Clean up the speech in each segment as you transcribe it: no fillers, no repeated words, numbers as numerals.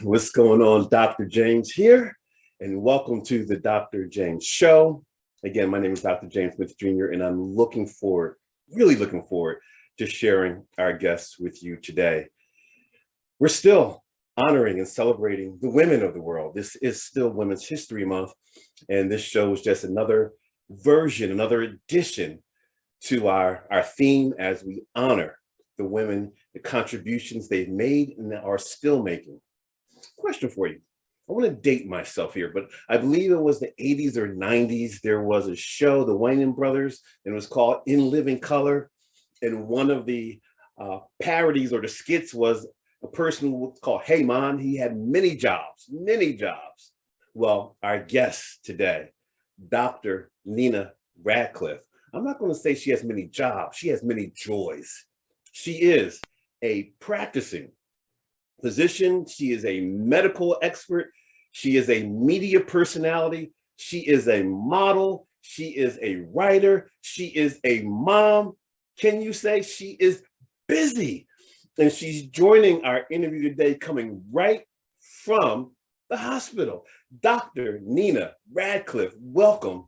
What's going on? Dr. James here, and welcome to the Dr. James Show. Again, my name is Dr. James Smith Jr., and I'm really looking forward to sharing our guests with you today. We're still honoring and celebrating the women of the world. This is still Women's History Month, and this show is just another version, another addition to our theme as we honor the women, the contributions they've made and are still making. Question for you. I want to date myself here, but I believe it was the 80s or 90s. There was a show, the Wayans Brothers, and it was called In Living Color. And one of the parodies or the skits was a person called Hey Man. He had many jobs. Well, our guest today, Dr. Nina Radcliff. I'm not going to say she has many jobs. She has many joys. She is a practicing physician. She is a medical expert. She is a media personality. She is a model. She is a writer. She is a mom. Can you say she is busy? And she's joining our interview today, coming right from the hospital. Dr. Nina Radcliff, welcome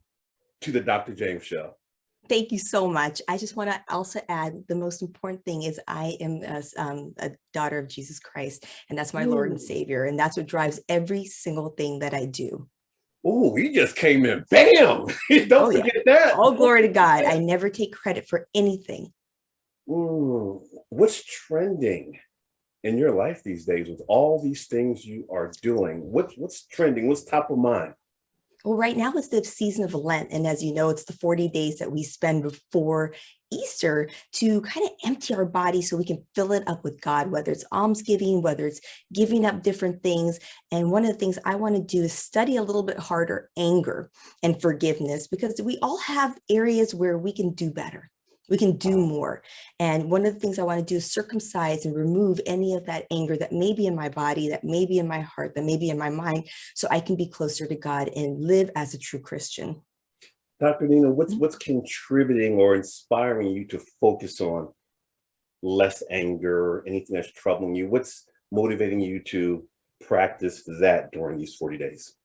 to the Dr. James Show. Thank you so much. I just want to also add the most important thing is I am a daughter of Jesus Christ, and that's my Lord and Savior. And that's what drives every single thing that I do. Oh, you just came in. Bam! Don't forget that. All glory to God. I never take credit for anything. What's trending in your life these days with all these things you are doing? What's trending? What's top of mind? Well, right now it's the season of Lent. And as you know, it's the 40 days that we spend before Easter to kind of empty our body so we can fill it up with God, whether it's almsgiving, whether it's giving up different things. And one of the things I want to do is study a little bit harder anger and forgiveness, because we all have areas where we can do better. We can do more. And one of the things I want to do is circumcise and remove any of that anger that may be in my body, that may be in my heart, that may be in my mind, so I can be closer to God and live as a true Christian. Dr. Nina, what's contributing or inspiring you to focus on less anger, anything that's troubling you? What's motivating you to practice that during these 40 days?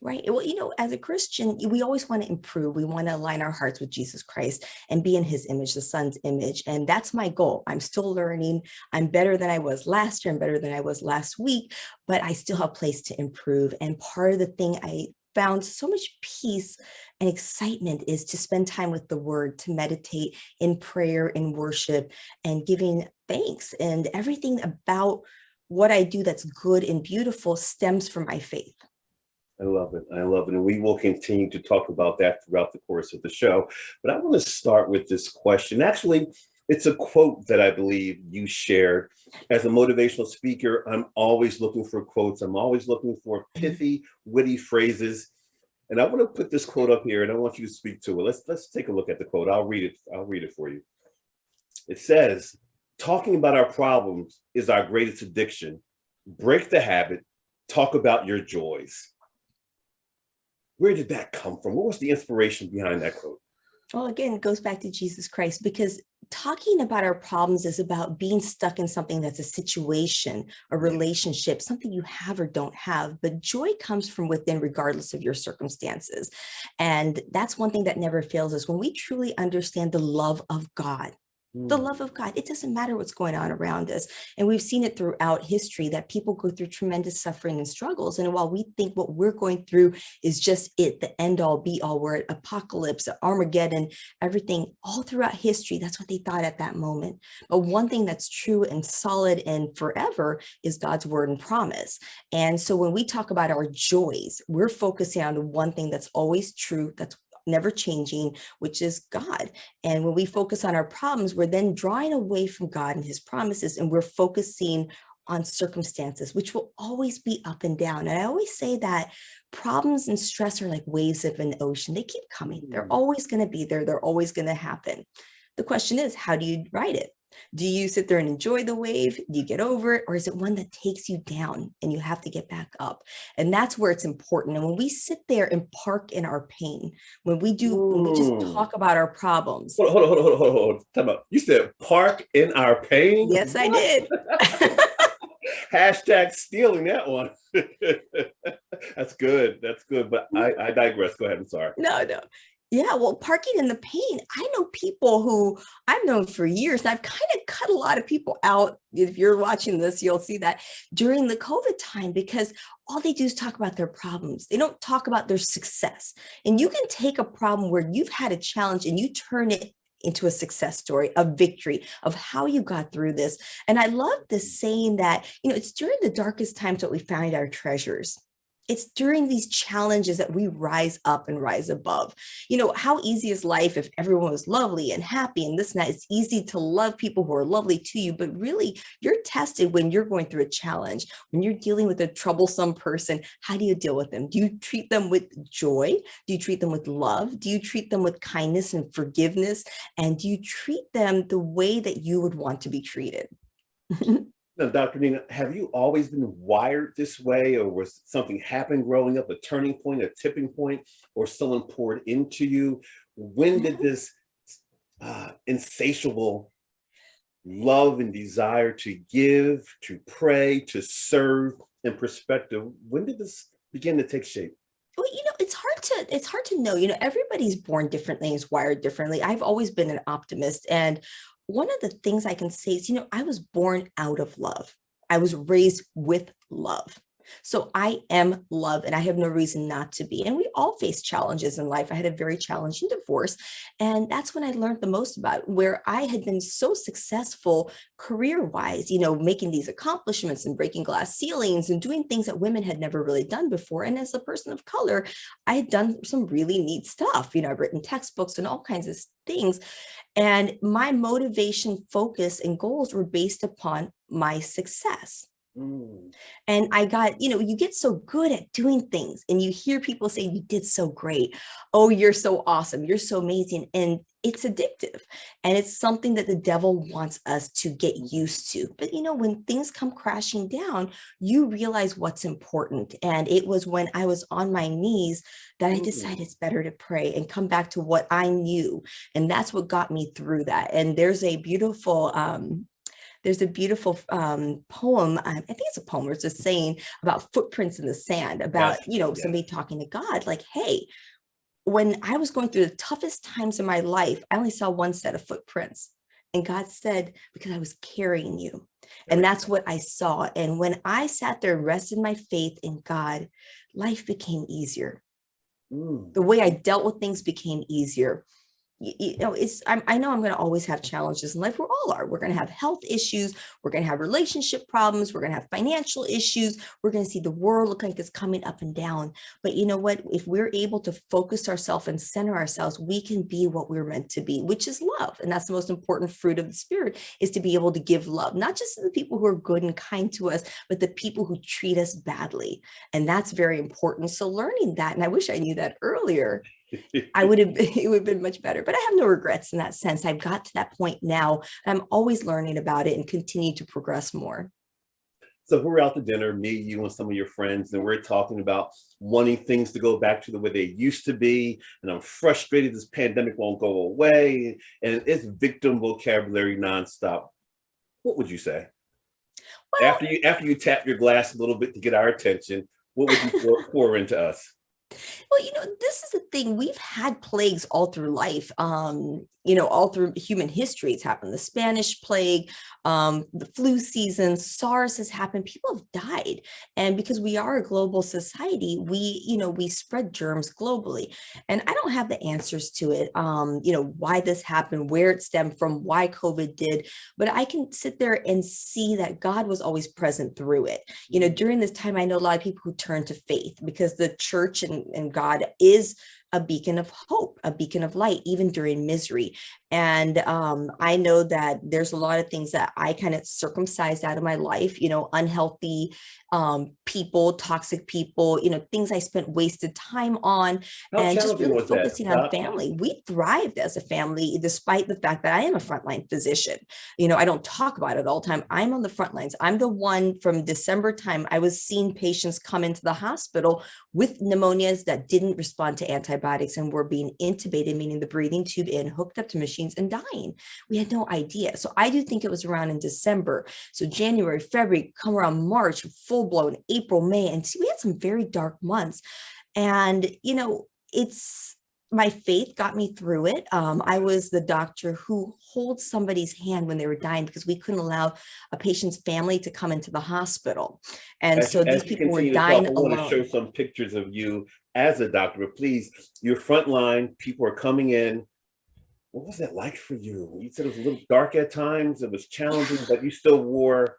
Right. Well, as a Christian, we always want to improve. We want to align our hearts with Jesus Christ and be in his image, the Son's image. And that's my goal. I'm still learning. I'm better than I was last year. I'm better than I was last week, but I still have a place to improve. And part of the thing I found so much peace and excitement is to spend time with the word, to meditate in prayer and worship and giving thanks. And everything about what I do that's good and beautiful stems from my faith. I love it. And we will continue to talk about that throughout the course of the show. But I want to start with this question. Actually, it's a quote that I believe you shared. As a motivational speaker, I'm always looking for quotes. I'm always looking for pithy, witty phrases. And I want to put this quote up here, and I want you to speak to it. Let's take a look at the quote. I'll read it for you. It says, "Talking about our problems is our greatest addiction. Break the habit. Talk about your joys." Where did that come from? What was the inspiration behind that quote? Well, again, it goes back to Jesus Christ, because talking about our problems is about being stuck in something that's a situation, a relationship, something you have or don't have. But joy comes from within, regardless of your circumstances. And that's one thing that never fails us when we truly understand the love of God. The love of God. It doesn't matter what's going on around us. And we've seen it throughout history that people go through tremendous suffering and struggles. And while we think what we're going through is just it, the end all be all, we're at apocalypse, Armageddon, everything all throughout history, that's what they thought at that moment. But one thing that's true and solid and forever is God's word and promise. And so when we talk about our joys, we're focusing on one thing that's always true, that's never changing, which is God. And when we focus on our problems, we're then drawing away from God and his promises, and we're focusing on circumstances, which will always be up and down. And I always say that problems and stress are like waves of an ocean. They keep coming. They're always going to be there. They're always going to happen. The question is, how do you ride it? Do you sit there and enjoy the wave? Do you get over it? Or is it one that takes you down and you have to get back up? And that's where it's important. And when we sit there and park in our pain, when we just talk about our problems. Hold on. Time out. You said park in our pain? Yes, what? I did. Hashtag stealing that one. That's good. That's good. But I digress. Go ahead. I'm sorry. No, no. Yeah, well, parking in the pain. I know people who I've known for years, and I've kind of cut a lot of people out. If you're watching this, you'll see that during the COVID time, because all they do is talk about their problems. They don't talk about their success. And you can take a problem where you've had a challenge and you turn it into a success story, a victory of how you got through this. And I love this saying that, it's during the darkest times that we find our treasures. It's during these challenges that we rise up and rise above. How easy is life if everyone was lovely and happy and this and that? It's easy to love people who are lovely to you, but really you're tested when you're going through a challenge, when you're dealing with a troublesome person. How do you deal with them? Do you treat them with joy? Do you treat them with love? Do you treat them with kindness and forgiveness? And do you treat them the way that you would want to be treated? Now, Dr. Nina, have you always been wired this way, or was something happened growing up, a turning point, a tipping point, or someone poured into you? When did this insatiable love and desire to give, to pray, to serve, and perspective, when did this begin to take shape? Well, it's hard to know. Everybody's born differently, is wired differently. I've always been an optimist, and one of the things I can say is, I was born out of love. I was raised with love. So I am love, and I have no reason not to be. And we all face challenges in life. I had a very challenging divorce. And that's when I learned the most about where I had been so successful career-wise, making these accomplishments and breaking glass ceilings and doing things that women had never really done before. And as a person of color, I had done some really neat stuff. I've written textbooks and all kinds of things. And my motivation, focus, and goals were based upon my success. And I got, you get so good at doing things and you hear people say, you did so great. Oh, you're so awesome. You're so amazing. And it's addictive. And it's something that the devil wants us to get used to. But, when things come crashing down, you realize what's important. And it was when I was on my knees that I decided it's better to pray and come back to what I knew. And that's what got me through that. And there's a beautiful poem. I think it's a poem where it's just saying about footprints in the sand, about, somebody talking to God, like, hey, when I was going through the toughest times in my life, I only saw one set of footprints. And God said, because I was carrying you. And that's what I saw. And when I sat there and rested my faith in God, life became easier. The way I dealt with things became easier. I know I'm going to always have challenges in life. We all are. We're going to have health issues. We're going to have relationship problems. We're going to have financial issues. We're going to see the world look like it's coming up and down. But you know what? If we're able to focus ourselves and center ourselves, we can be what we're meant to be, which is love. And that's the most important fruit of the Spirit, is to be able to give love, not just to the people who are good and kind to us, but the people who treat us badly. And that's very important. So learning that, and I wish I knew that earlier, it would have been much better, but I have no regrets in that sense. I've got to that point now. And I'm always learning about it and continue to progress more. So if we're out to dinner, me, you, and some of your friends, and we're talking about wanting things to go back to the way they used to be, and I'm frustrated this pandemic won't go away, and it's victim vocabulary nonstop, what would you say? Well, After you tap your glass a little bit to get our attention, what would you pour into us? Well, this is the thing. We've had plagues all through life, all through human history. It's happened. The Spanish plague, the flu season, SARS has happened. People have died. And because we are a global society, we spread germs globally. And I don't have the answers to it, why this happened, where it stemmed from, why COVID did. But I can sit there and see that God was always present through it. During this time, I know a lot of people who turn to faith, because the church and God is a beacon of hope, a beacon of light, even during misery. And I know that there's a lot of things that I kind of circumcised out of my life, unhealthy people, toxic people, things I spent wasted time on. And just really focusing on family. We thrived as a family, despite the fact that I am a frontline physician. I don't talk about it all the time. I'm on the front lines. I'm the one from December time. I was seeing patients come into the hospital with pneumonias that didn't respond to antibiotics and were being intubated, meaning the breathing tube in, hooked up to machine machines and dying. We had no idea. So I do think it was around in December. So January, February, come around March, full blown April, May, and see, we had some very dark months. And, it's my faith got me through it. I was the doctor who holds somebody's hand when they were dying because we couldn't allow a patient's family to come into the hospital. And so these As you people were continue to talk, dying I want to show alone. some pictures of you as a doctor, but please, your front line, people are coming in. What was that like for you? You said it was a little dark at times, it was challenging, but you still wore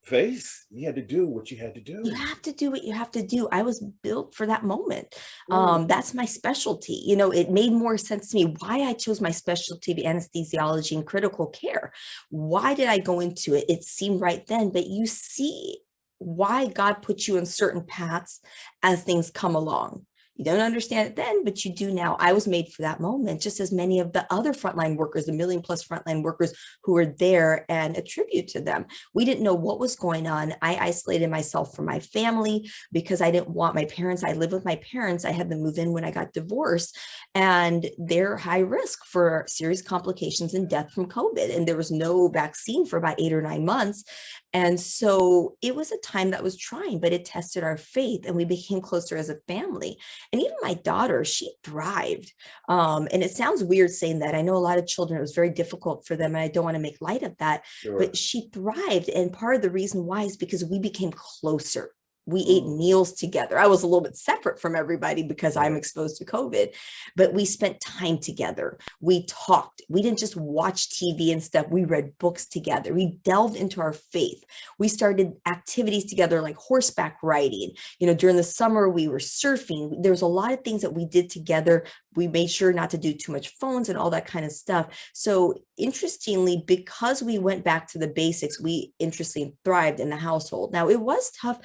face. You had to do what you had to You do. have to do what you have to do. I was built for that moment. Mm. That's my specialty. It made more sense to me why I chose my specialty of anesthesiology and critical care. Why did I go into it? It seemed right then, but you see why God put you in certain paths as things come along. You don't understand it then, but you do now. I was made for that moment, just as many of the other frontline workers, the million plus frontline workers who were there, and attribute to them. We didn't know what was going on. I isolated myself from my family because I didn't want my parents. I lived with my parents. I had them move in when I got divorced, and they're high risk for serious complications and death from COVID. And there was no vaccine for about 8 or 9 months. And so it was a time that was trying, but it tested our faith and we became closer as a family. And even my daughter, she thrived. And it sounds weird saying that. I know a lot of children, it was very difficult for them. And I don't want to make light of that, but Sure. she thrived. And part of the reason why is because we became closer. We ate Mm. meals together. I was a little bit separate from everybody because I'm Right. exposed to COVID, but we spent time together. We talked. We didn't just watch TV and stuff. We read books together. We delved into our faith. We started activities together like horseback riding. During the summer, we were surfing. There was a lot of things that we did together. We made sure not to do too much phones and all that kind of stuff. So interestingly, because we went back to the basics, we interestingly thrived in the household. Now, it was tough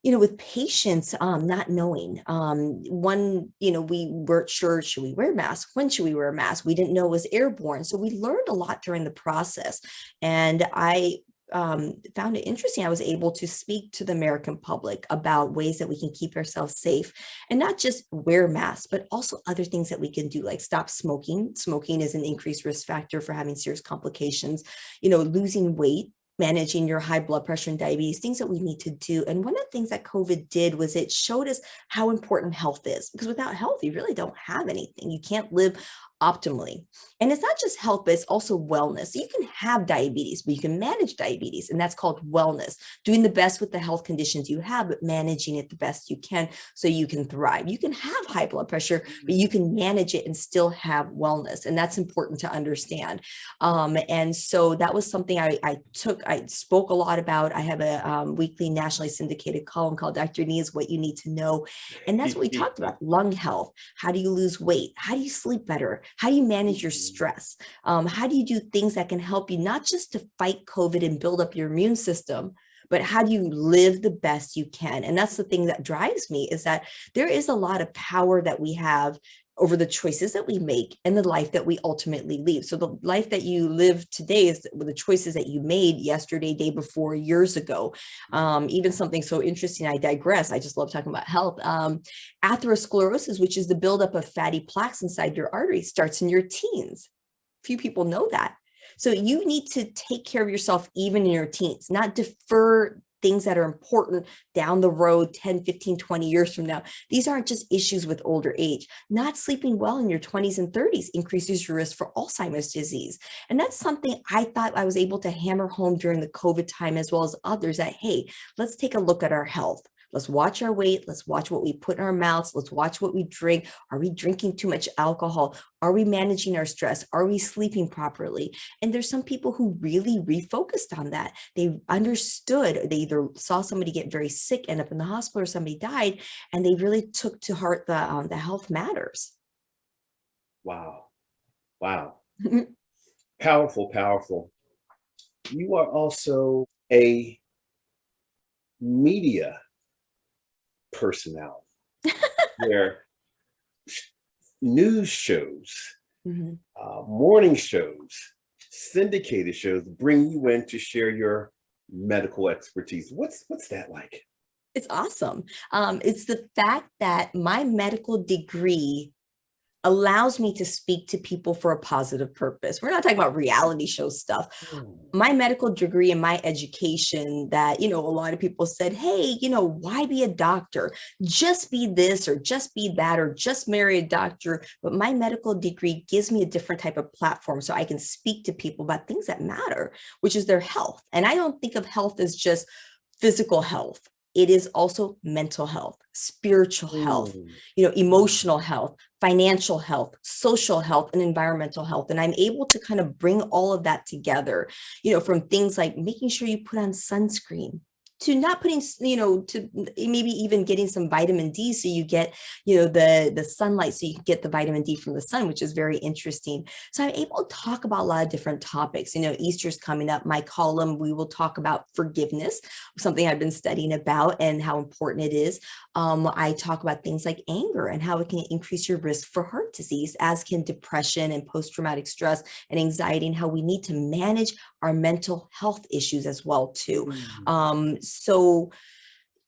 with patients not knowing. One, we weren't sure, should we wear masks? When should we wear a mask? We didn't know it was airborne. So we learned a lot during the process. And I found it interesting. I was able to speak to the American public about ways that we can keep ourselves safe and not just wear masks, but also other things that we can do, like stop smoking. Smoking is an increased risk factor for having serious complications, losing weight, managing your high blood pressure and diabetes, things that we need to do. And one of the things that COVID did was it showed us how important health is, because without health, you really don't have anything. You can't live optimally. And it's not just health, but it's also wellness. You can have diabetes, but you can manage diabetes, and that's called wellness. Doing the best with the health conditions you have, but managing it the best you can so you can thrive. You can have high blood pressure, but you can manage it and still have wellness. And that's important to understand. And so that was something I spoke a lot about. I have a weekly nationally syndicated column called Dr. Nina's What You Need to Know. And that's what we talked about: lung health. How do you lose weight? How do you sleep better? How do you manage your stress? How do you do things that can help you not just to fight COVID and build up your immune system, but how do you live the best you can? And that's the thing that drives me, is that there is a lot of power that we have over the choices that we make and the life that we ultimately live. So the life that you live today is the choices that you made yesterday, day before, years ago. Even something so interesting, I digress, I just love talking about health. Atherosclerosis, which is the buildup of fatty plaques inside your arteries, starts in your teens. Few people know that. So you need to take care of yourself even in your teens, not defer things that are important down the road 10, 15, 20 years from now. These aren't just issues with older age. Not sleeping well in your 20s and 30s increases your risk for Alzheimer's disease. And that's something I thought I was able to hammer home during the COVID time, as well as others, that, hey, let's take a look at our health. Let's watch our weight. Let's watch what we put in our mouths. Let's watch what we drink. Are we drinking too much alcohol? Are we managing our stress? Are we sleeping properly? And there's some people who really refocused on that. They understood, they either saw somebody get very sick, end up in the hospital, or somebody died, and they really took to heart the health matters. Wow. Wow. Powerful, powerful. You are also a media personality where news shows, Mhm. morning shows, syndicated shows bring you in to share your medical expertise. What's that like? It's awesome. It's the fact that my medical degree allows me to speak to people for a positive purpose. We're not talking about reality show stuff. My medical degree and my education that, a lot of people said, hey, why be a doctor? Just be this or just be that or just marry a doctor. But my medical degree gives me a different type of platform so I can speak to people about things that matter, which is their health. And I don't think of health as just physical health. It is also mental health, spiritual health, emotional health, financial health, social health, and environmental health. And I'm able to kind of bring all of that together, from things like making sure you put on sunscreen, to not putting, to maybe even getting some vitamin D so you get, the sunlight so you can get the vitamin D from the sun, which is very interesting. So I'm able to talk about a lot of different topics. Easter's coming up. My column, we will talk about forgiveness, something I've been studying about and how important it is. I talk about things like anger and how it can increase your risk for heart disease, as can depression and post-traumatic stress and anxiety, and how we need to manage our mental health issues as well too. So,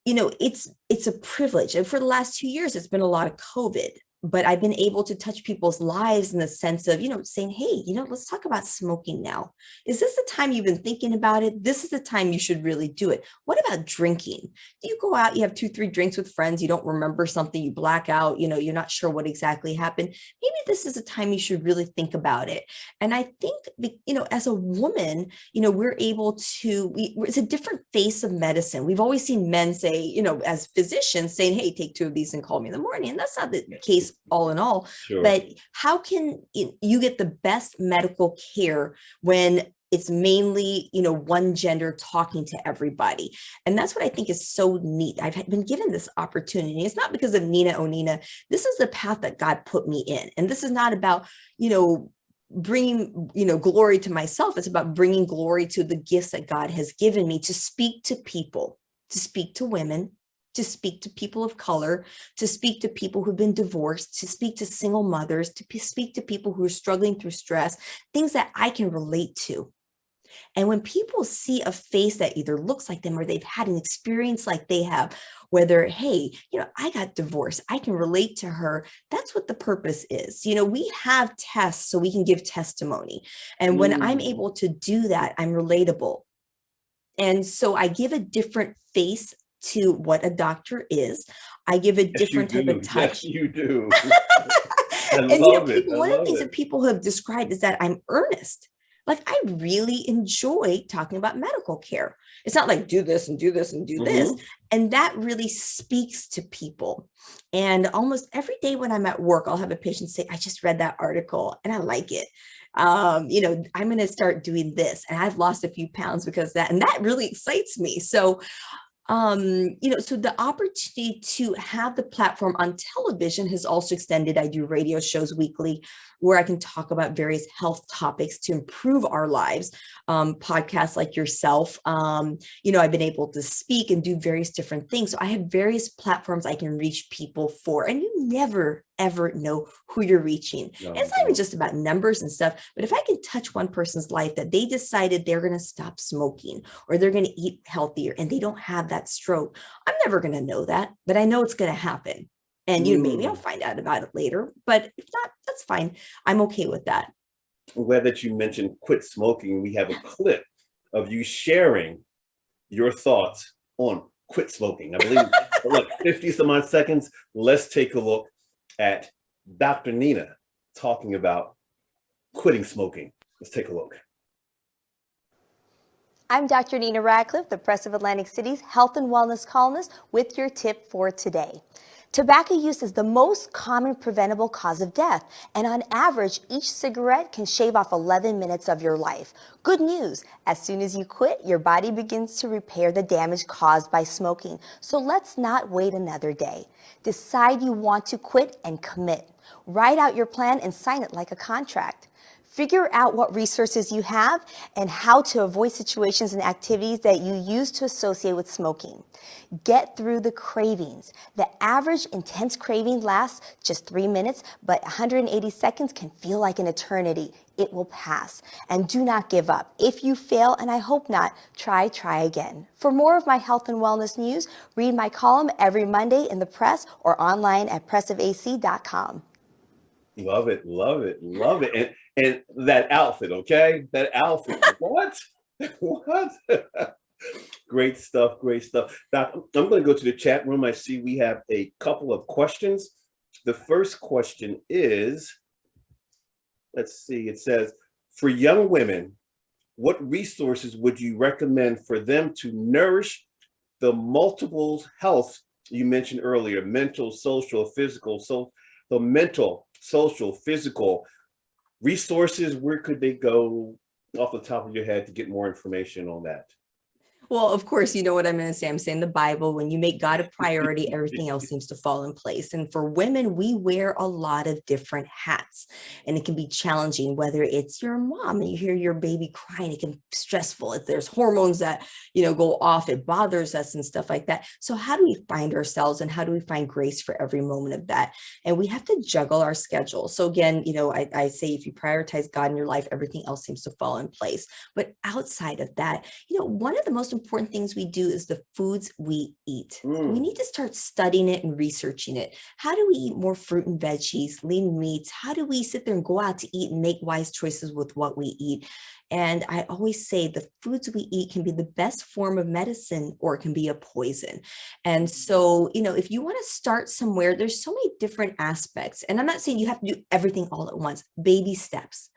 it's a privilege. And for the last 2 years, it's been a lot of COVID, but I've been able to touch people's lives in the sense of, saying, hey, let's talk about smoking now. Is this the time you've been thinking about it? This is the time you should really do it. What about drinking? You go out, you have 2-3 drinks with friends, you don't remember something, you black out, you're not sure what exactly happened. Maybe this is a time you should really think about it. And I think, as a woman, we're able to, it's a different face of medicine. We've always seen men say, as physicians saying, hey, take 2 of these and call me in the morning. And that's not the case all in all. Sure. But how can you get the best medical care when it's mainly, one gender talking to everybody? And that's what I think is so neat. I've been given this opportunity. It's not because of Nina, oh, Nina. This is the path that God put me in. And this is not about, bringing, glory to myself. It's about bringing glory to the gifts that God has given me to speak to people, to speak to women, to speak to people of color, to speak to people who've been divorced, to speak to single mothers, to speak to people who are struggling through stress, things that I can relate to. And when people see a face that either looks like them or they've had an experience like they have, whether, hey, I got divorced, I can relate to her. That's what the purpose is. We have tests so we can give testimony. And when I'm able to do that, I'm relatable. And so I give a different face to what a doctor is. I give a different type of touch. Yes, you do. And one of the things that people have described is that I'm earnest. Like, I really enjoy talking about medical care. It's not like do this and do this and do this. And that really speaks to people. And almost every day when I'm at work, I'll have a patient say, I just read that article and I like it. I'm going to start doing this. And I've lost a few pounds because of that. And that really excites me. So, so the opportunity to have the platform on television has also extended. I do radio shows weekly where I can talk about various health topics to improve our lives. Podcasts like yourself, I've been able to speak and do various different things. So I have various platforms I can reach people for, and you never, ever know who you're reaching. No, it's not even just about numbers and stuff, but if I can touch one person's life that they decided they're going to stop smoking or they're going to eat healthier and they don't have that stroke, I'm never going to know that, but I know it's going to happen. And maybe I'll find out about it later, but if not, that's fine. I'm okay with that. I'm glad that you mentioned quit smoking. We have a clip of you sharing your thoughts on quit smoking. I believe, look, 50 some odd seconds. Let's take a look at Dr. Nina talking about quitting smoking. Let's take a look. I'm Dr. Nina Radcliff, the Press of Atlantic City's health and wellness columnist, with your tip for today. Tobacco use is the most common preventable cause of death, and on average, each cigarette can shave off 11 minutes of your life. Good news, as soon as you quit, your body begins to repair the damage caused by smoking. So let's not wait another day. Decide you want to quit and commit. Write out your plan and sign it like a contract. Figure out what resources you have and how to avoid situations and activities that you use to associate with smoking. Get through the cravings. The average intense craving lasts just 3 minutes, but 180 seconds can feel like an eternity. It will pass. And do not give up. If you fail, and I hope not, try again. For more of my health and wellness news, read my column every Monday in the Press or online at pressofac.com. Love it, love it, love it. And that outfit, okay? That outfit. What? What? Great stuff, great stuff. Doc, I'm going to go to the chat room. I see we have a couple of questions. The first question is, let's see, it says, for young women, what resources would you recommend for them to nourish the multiple health you mentioned earlier, mental, social, physical, so the mental, social, physical resources, where could they go off the top of your head to get more information on that? Well, of course, you know what I'm going to say. I'm saying the Bible, when you make God a priority, everything else seems to fall in place. And for women, we wear a lot of different hats, and it can be challenging, whether it's your mom and you hear your baby crying, it can be stressful. If there's hormones that, go off, it bothers us and stuff like that. So how do we find ourselves, and how do we find grace for every moment of that? And we have to juggle our schedule. So again, I say, if you prioritize God in your life, everything else seems to fall in place. But outside of that, one of the most important things we do is the foods we eat. We need to start studying it and researching it. How do we eat more fruit and veggies, lean meats? How do we sit there and go out to eat and make wise choices with what we eat? And I always say the foods we eat can be the best form of medicine, or it can be a poison. And so, if you want to start somewhere, there's so many different aspects. And I'm not saying you have to do everything all at once. Baby steps.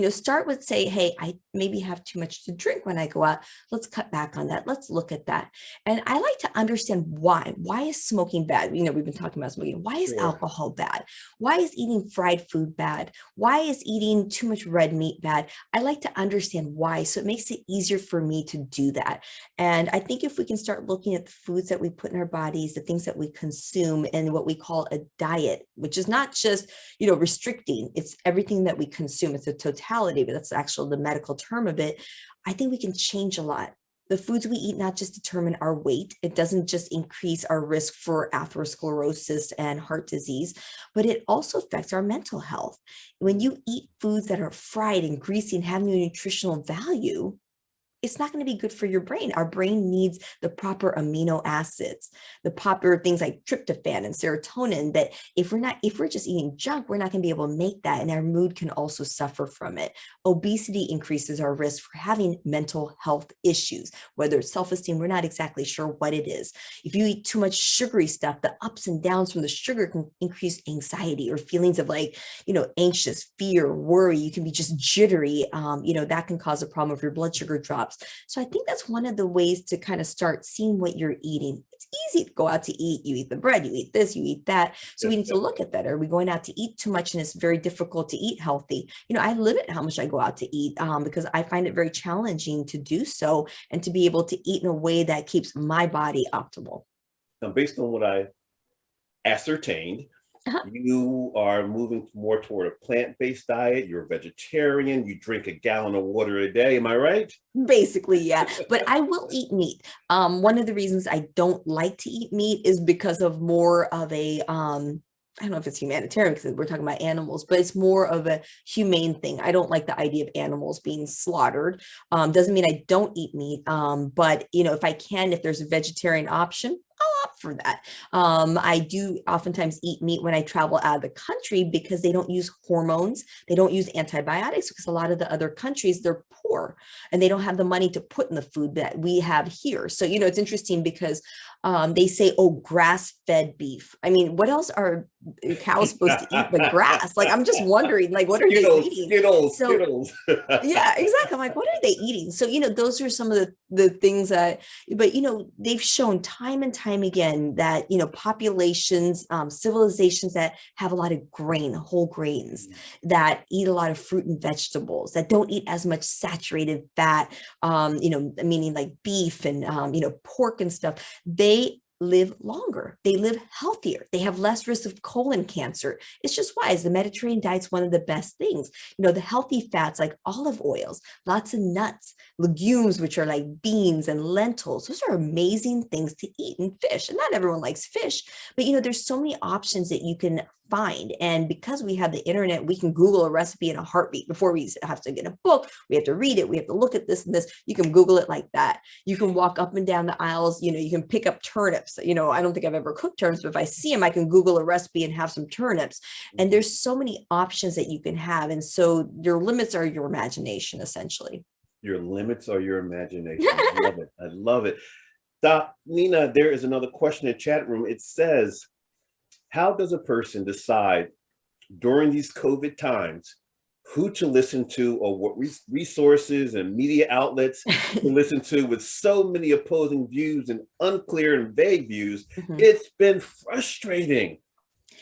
Start with, say, hey, I maybe have too much to drink when I go out. Let's cut back on that. Let's look at that. And I like to understand why. Why is smoking bad? We've been talking about smoking. Why is alcohol bad? Why is eating fried food bad? Why is eating too much red meat bad? I like to understand why, so it makes it easier for me to do that. And I think if we can start looking at the foods that we put in our bodies, the things that we consume, and what we call a diet, which is not just, restricting, it's everything that we consume. It's a totality, but that's actually the medical term of it. I think we can change a lot. The foods we eat not just determine our weight. It doesn't just increase our risk for atherosclerosis and heart disease, but it also affects our mental health. When you eat foods that are fried and greasy and have no nutritional value, it's not going to be good for your brain. Our brain needs the proper amino acids, the proper things like tryptophan and serotonin, that if we're just eating junk, we're not going to be able to make that. And our mood can also suffer from it. Obesity increases our risk for having mental health issues, whether it's self-esteem, we're not exactly sure what it is. If you eat too much sugary stuff, the ups and downs from the sugar can increase anxiety or feelings of anxious, fear, worry. You can be just jittery. That can cause a problem if your blood sugar drops. So I think that's one of the ways to kind of start seeing what you're eating. It's easy to go out to eat. You eat the bread, you eat this, you eat that. So we need to look at that. Are we going out to eat too much, and it's very difficult to eat healthy? I limit how much I go out to eat because I find it very challenging to do so, and to be able to eat in a way that keeps my body optimal. Now, based on what I ascertained, you are moving more toward a plant-based diet. You're a vegetarian. You drink a gallon of water a day. Am I right? Basically, yeah. But I will eat meat. One of the reasons I don't like to eat meat is because of more of a I don't know if it's humanitarian because we're talking about animals, but it's more of a humane thing. I don't like the idea of animals being slaughtered. Doesn't mean I don't eat meat. But if I can, if there's a vegetarian option, I'll opt for that. I do oftentimes eat meat when I travel out of the country because they don't use hormones. They don't use antibiotics, because a lot of the other countries, they're poor and they don't have the money to put in the food that we have here. So, it's interesting because they say, oh, grass-fed beef. I mean, what else are cows supposed to eat but grass? Like, I'm just wondering, what are they eating? Skittles. Yeah, exactly. I'm like, what are they eating? So, those are some of the things that, but, they've shown time and time again that, populations, civilizations that have a lot of whole grains, that eat a lot of fruit and vegetables, that don't eat as much saturated fat, meaning like beef and, pork and stuff, they live longer, they live healthier, they have less risk of colon cancer. It's just wise. The Mediterranean diet's one of the best things. The healthy fats like olive oils, lots of nuts, legumes, which are like beans and lentils. Those are amazing things to eat, and fish. And not everyone likes fish, but there's so many options that you can find. And because we have the internet, we can Google a recipe in a heartbeat. Before we have to get a book, we have to read it, we have to look at this and this. You can Google it like that. You can walk up and down the aisles, you can pick up turnips. I don't think I've ever cooked turnips, but if I see them, I can Google a recipe and have some turnips. And there's so many options that you can have. And so your limits are your imagination, essentially. Your limits are your imagination. I love it. I love it. Doc, Nina, there is another question in the chat room. It says, how does a person decide during these COVID times who to listen to, or what resources and media outlets to listen to, with so many opposing views and unclear and vague views? It's been frustrating.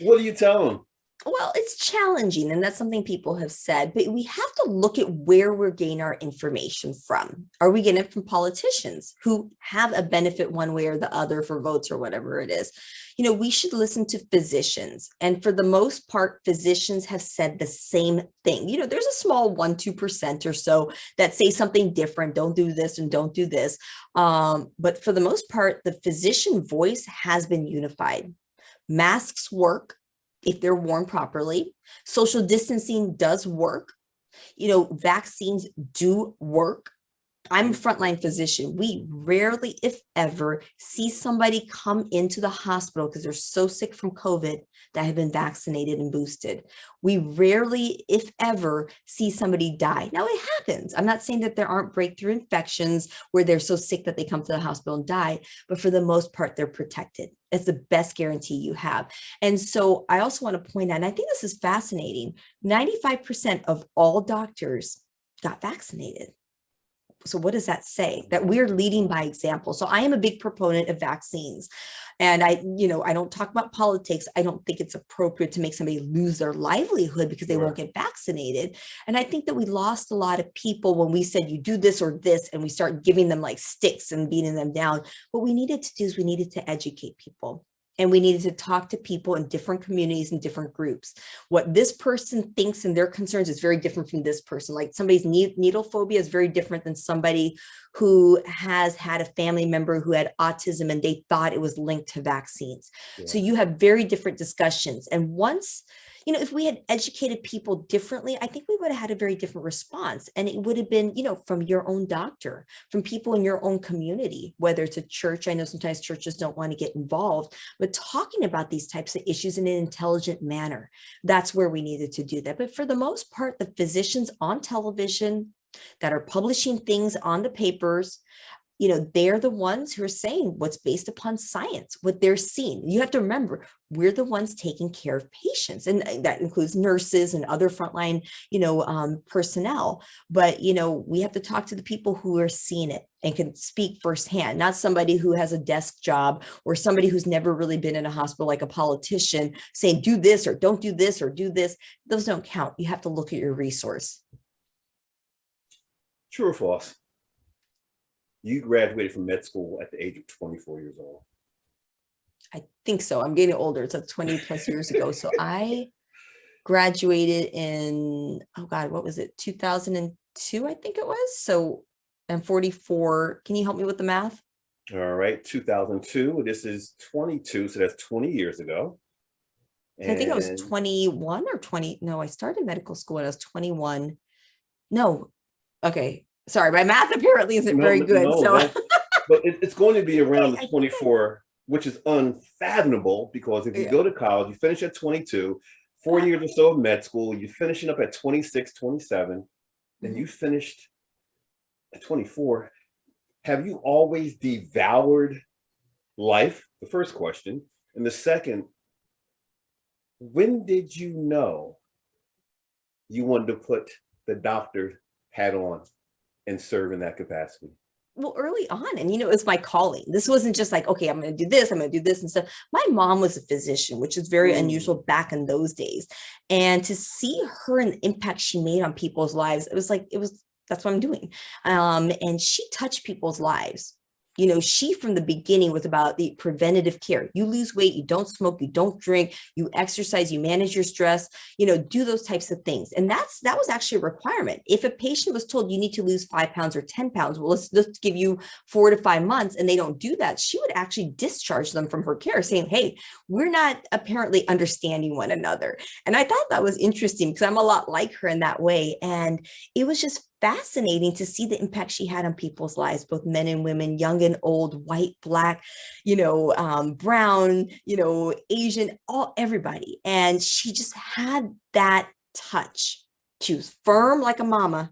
What do you tell them? Well, it's challenging, and that's something people have said, but we have to look at where we're getting our information from. Are we getting it from politicians who have a benefit one way or the other for votes or whatever it is? We should listen to physicians. And for the most part, physicians have said the same thing. There's a small 1-2% or so that say something different. Don't do this and don't do this. But for the most part, the physician voice has been unified. Masks work if they're worn properly. Social distancing does work. Vaccines do work. I'm a frontline physician. We rarely, if ever, see somebody come into the hospital because they're so sick from COVID that have been vaccinated and boosted. We rarely, if ever, see somebody die. Now, it happens. I'm not saying that there aren't breakthrough infections where they're so sick that they come to the hospital and die, but for the most part, they're protected. It's the best guarantee you have. And so I also want to point out, and I think this is fascinating, 95% of all doctors got vaccinated. So what does that say? That we're leading by example. So I am a big proponent of vaccines. And I don't talk about politics. I don't think it's appropriate to make somebody lose their livelihood because they won't get vaccinated. And I think that we lost a lot of people when we said, you do this or this, and we start giving them like sticks and beating them down. What we needed to do is we needed to educate people. And we needed to talk to people in different communities and different groups. What this person thinks and their concerns is very different from this person. Like somebody's needle phobia is very different than somebody who has had a family member who had autism and they thought it was linked to vaccines. Yeah. So you have very different discussions. And once, if we had educated people differently, I think we would have had a very different response. And it would have been, from your own doctor, from people in your own community, whether it's a church. I know sometimes churches don't want to get involved, but talking about these types of issues in an intelligent manner, that's where we needed to do that. But for the most part, the physicians on television that are publishing things on the papers, they're the ones who are saying what's based upon science, what they're seeing. You have to remember, we're the ones taking care of patients, and that includes nurses and other frontline, personnel. But, we have to talk to the people who are seeing it and can speak firsthand, not somebody who has a desk job or somebody who's never really been in a hospital like a politician saying, do this or don't do this or do this. Those don't count. You have to look at your resource. True or false? You graduated from med school at the age of 24 years old. I think so. I'm getting older. It's like 20 plus years ago. So I graduated in, what was it? 2002, I think it was. So I'm 44. Can you help me with the math? All right. 2002. This is 22. So that's 20 years ago. And I think I was 21 or 20. No, I started medical school when I was 21. No. Okay. Sorry, my math apparently isn't very good. But it's going to be around the 24, which is unfathomable, because if you go to college, you finish at 22, 4 years or so of med school, you're finishing up at 26, 27, and you finished at 24. Have you always devoured life? The first question. And the second, when did you know you wanted to put the doctor hat on and serve in that capacity? Well, early on, and it was my calling. This wasn't just like, okay, I'm going to do this and stuff. My mom was a physician, which is very unusual back in those days. And to see her and the impact she made on people's lives, that's what I'm doing. And she touched people's lives You know, she from the beginning was about the preventative care. You lose weight, you don't smoke, you don't drink, you exercise, you manage your stress, you know, do those types of things. And that was actually a requirement. If a patient was told you need to lose 5 pounds or 10 pounds, well, let's give you 4 to 5 months, and they don't do that, she would actually discharge them from her care, saying, hey, we're not apparently understanding one another. And I thought that was interesting because I'm a lot like her in that way. And it was just fascinating to see the impact she had on people's lives, both men and women, young and old, white, black, you know, brown, you know, Asian, everybody. And she just had that touch. She was firm like a mama,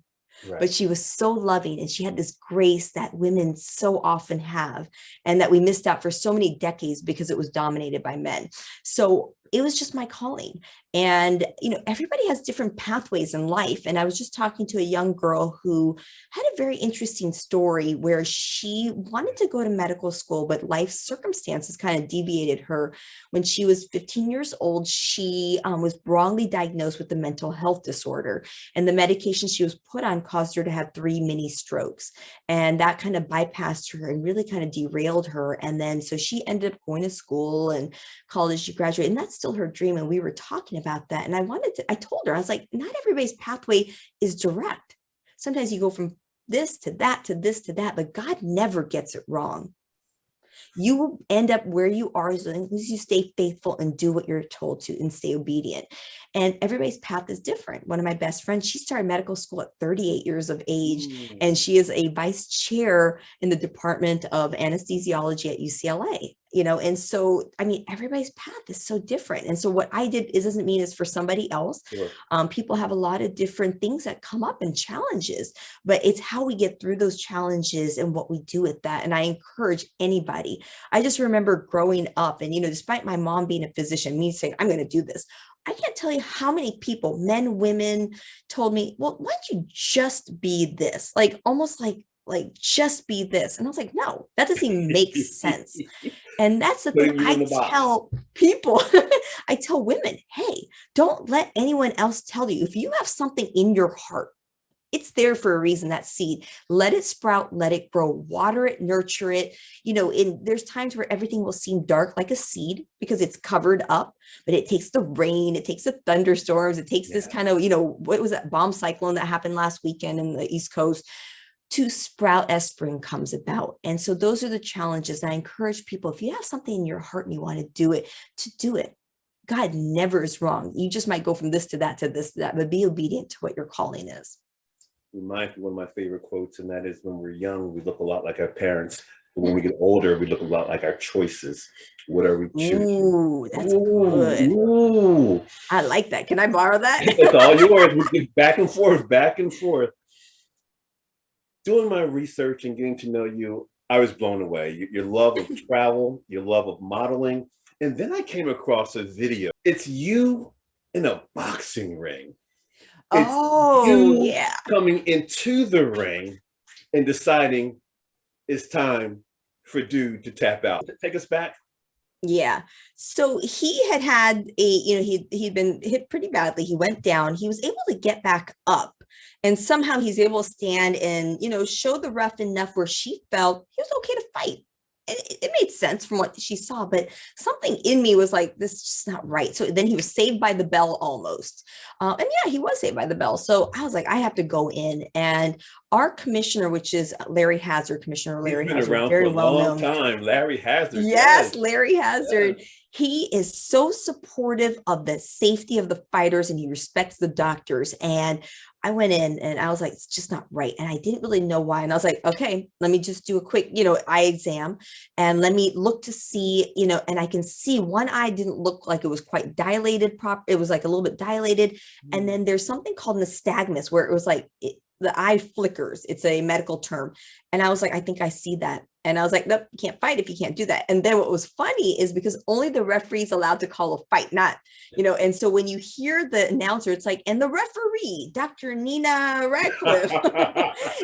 Right. but she was so loving, and she had this grace that women so often have, and that we missed out for so many decades because it was dominated by men. So it was just my calling. And, you know, everybody has different pathways in life. And I was just talking to a young girl who had a very interesting story where she wanted to go to medical school, but life circumstances kind of deviated her. When she was 15 years old, she was wrongly diagnosed with a mental health disorder. And the medication she was put on caused her to have 3 mini strokes. And that kind of bypassed her and really kind of derailed her. And then so she ended up going to school and college. She graduated, and that's still her dream. And we were talking about that. And I told her, I was like, not everybody's pathway is direct. Sometimes you go from this to that, to this to that, but God never gets it wrong. You will end up where you are as long as you stay faithful and do what you're told to and stay obedient. And everybody's path is different. One of my best friends, she started medical school at 38 years of age, and she is a vice chair in the Department of Anesthesiology at UCLA. You know, and so, I mean, everybody's path is so different. And so what I did doesn't mean it's for somebody else. Sure. People have a lot of different things that come up and challenges, but it's how we get through those challenges and what we do with that. And I encourage anybody. I just remember growing up and, you know, despite my mom being a physician, me saying, I'm going to do this. I can't tell you how many people, men, women, told me, well, why don't you just be this? Like, almost like just be this. And I was like, no, that doesn't even make sense. And that's the thing I tell people. I tell women, hey, don't let anyone else tell you. If you have something in your heart, it's there for a reason, that seed. Let it sprout, let it grow, water it, nurture it. You know, there's times where everything will seem dark like a seed because it's covered up, but it takes the rain, it takes the thunderstorms, it takes this kind of, you know, what was that bomb cyclone that happened last weekend in the East Coast to sprout as spring comes about. And so those are the challenges. And I encourage people, if you have something in your heart and you want to do it. God never is wrong. You just might go from this to that, to this, to that, but be obedient to what your calling is. Reminds me of one of my favorite quotes, and that is, when we're young, we look a lot like our parents. But when we get older, we look a lot like our choices. What are we choosing? Ooh, that's good. Ooh. I like that. Can I borrow that? It's all yours. We get back and forth, back and forth. Doing my research and getting to know you, I was blown away. Your love of travel, your love of modeling. And then I came across a video. It's you in a boxing ring. It's you coming into the ring and deciding it's time for dude to tap out. Take us back. Yeah. So he had he'd been hit pretty badly. He went down. He was able to get back up. And somehow he's able to stand and, you know, show the ref enough where she felt he was okay to fight. And it made sense from what she saw, but something in me was like, this is just not right. So then he was saved by the bell almost. And yeah, he was saved by the bell. So I was like, I have to go in. And our commissioner, which is Larry Hazard, Commissioner Larry Hazard, around very for a well long known. time. Larry Hazard. Yes, Larry Hazard. Yes. He is so supportive of the safety of the fighters, and he respects the doctors. And I went in and I was like, it's just not right. And I didn't really know why. And I was like, okay, let me just do a quick, you know, eye exam and let me look to see, you know, and I can see one eye didn't look like it was quite dilated It was like a little bit dilated. And then there's something called nystagmus where it was like, the eye flickers. It's a medical term. And I was like, I think I see that. And I was like, nope, you can't fight if you can't do that. And then what was funny is because only the referee is allowed to call a fight, not, you know, and so when you hear the announcer, it's like, and the referee, Dr. Nina Radcliff.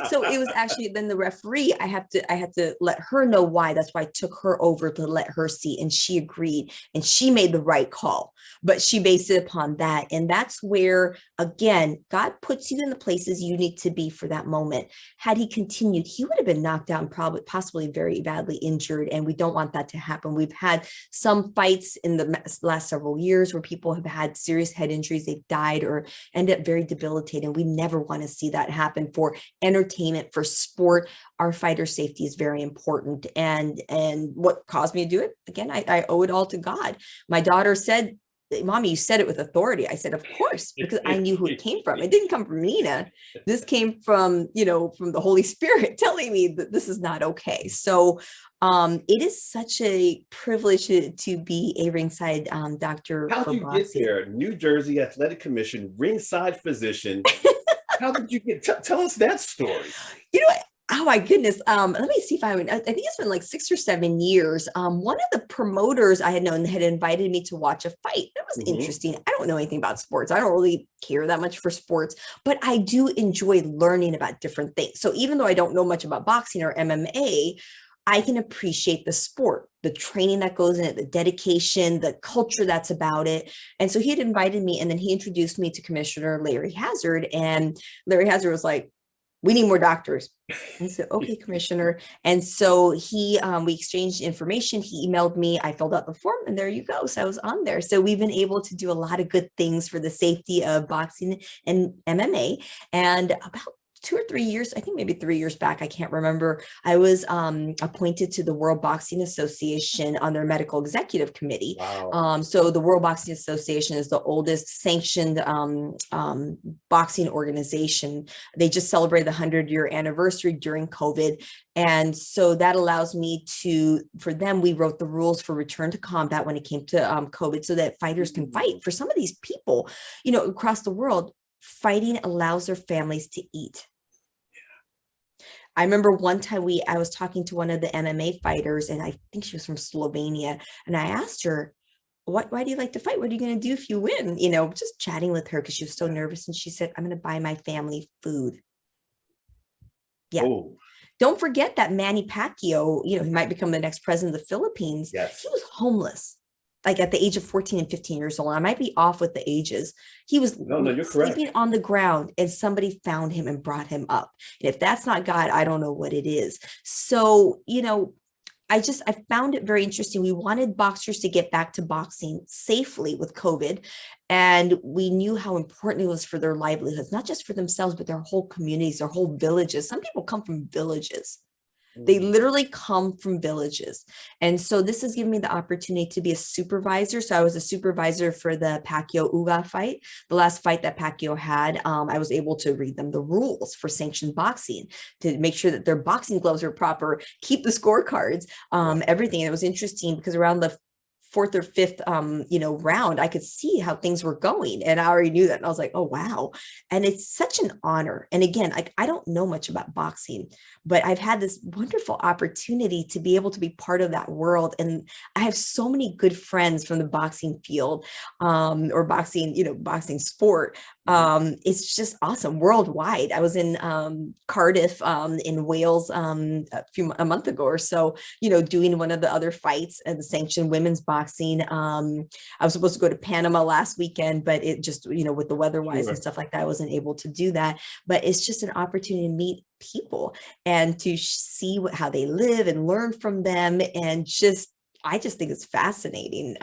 So it was actually then the referee, I had to let her know why. That's why I took her over to let her see. And she agreed and she made the right call, but she based it upon that. And that's where, again, God puts you in the places you need to be for that moment. Had he continued, he would have been knocked out and possibly family very badly injured, and we don't want that to happen. We've had some fights in the last several years where people have had serious head injuries, they've died or end up very debilitated. We never want to see that happen. For entertainment, for sport, our fighter safety is very important. And what caused me to do it? Again, I owe it all to God. My daughter said, Mommy, you said it with authority. I said, of course, because I knew who it came from. It didn't come from Nina. This came from, from the Holy Spirit telling me that this is not okay. So it is such a privilege to be a ringside doctor. How'd you get there? New Jersey Athletic Commission, ringside physician. How did you get, tell us that story. Oh my goodness. Let me see if I think it's been like 6 or 7 years. One of the promoters I had known had invited me to watch a fight. That was interesting. I don't know anything about sports. I don't really care that much for sports, but I do enjoy learning about different things. So even though I don't know much about boxing or MMA, I can appreciate the sport, the training that goes in it, the dedication, the culture that's about it. And so he had invited me, and then he introduced me to Commissioner Larry Hazard, and Larry Hazard was like, we need more doctors. I said, okay, Commissioner. And so we exchanged information. He emailed me, I filled out the form, and there you go. So I was on there. So we've been able to do a lot of good things for the safety of boxing and MMA. And about 2 or 3 years, I think maybe 3 years back, I can't remember, I was appointed to the World Boxing Association on their medical executive committee. Wow. So the World Boxing Association is the oldest sanctioned boxing organization. They just celebrated the 100-year anniversary during COVID. And so that allows me for them, we wrote the rules for return to combat when it came to COVID, so that fighters can fight. For some of these people, across the world, fighting allows their families to eat. I remember one time I was talking to one of the MMA fighters, and I think she was from Slovenia, and I asked her, why do you like to fight? What are you going to do if you win? Just chatting with her because she was so nervous. And she said, I'm going to buy my family food. Yeah. Oh. Don't forget that Manny Pacquiao, he might become the next president of the Philippines. Yes. He was homeless, like at the age of 14 and 15 years old. I might be off with the ages. He was you're correct. Sleeping on the ground, and somebody found him and brought him up. And if that's not God, I don't know what it is. So, I found it very interesting. We wanted boxers to get back to boxing safely with COVID. And we knew how important it was for their livelihoods, not just for themselves, but their whole communities, their whole villages. Some people come from villages. They literally come from villages. And so this has given me the opportunity to be a supervisor. So I was a supervisor for the Pacquiao-Uga fight. The last fight that Pacquiao had, I was able to read them the rules for sanctioned boxing to make sure that their boxing gloves are proper, keep the scorecards, everything. And it was interesting because around the 4th or 5th, round, I could see how things were going, and I already knew that. And I was like, oh, wow. And it's such an honor. And again, I don't know much about boxing, but I've had this wonderful opportunity to be able to be part of that world. And I have so many good friends from the boxing field, or boxing, boxing sport. It's just awesome worldwide. I was in Cardiff in Wales a month ago or so, doing one of the other fights and the sanctioned women's boxing. I was supposed to go to Panama last weekend, but it just, with the weather wise and stuff like that, I wasn't able to do that. But it's just an opportunity to meet people and to see how they live and learn from them. And I just think it's fascinating.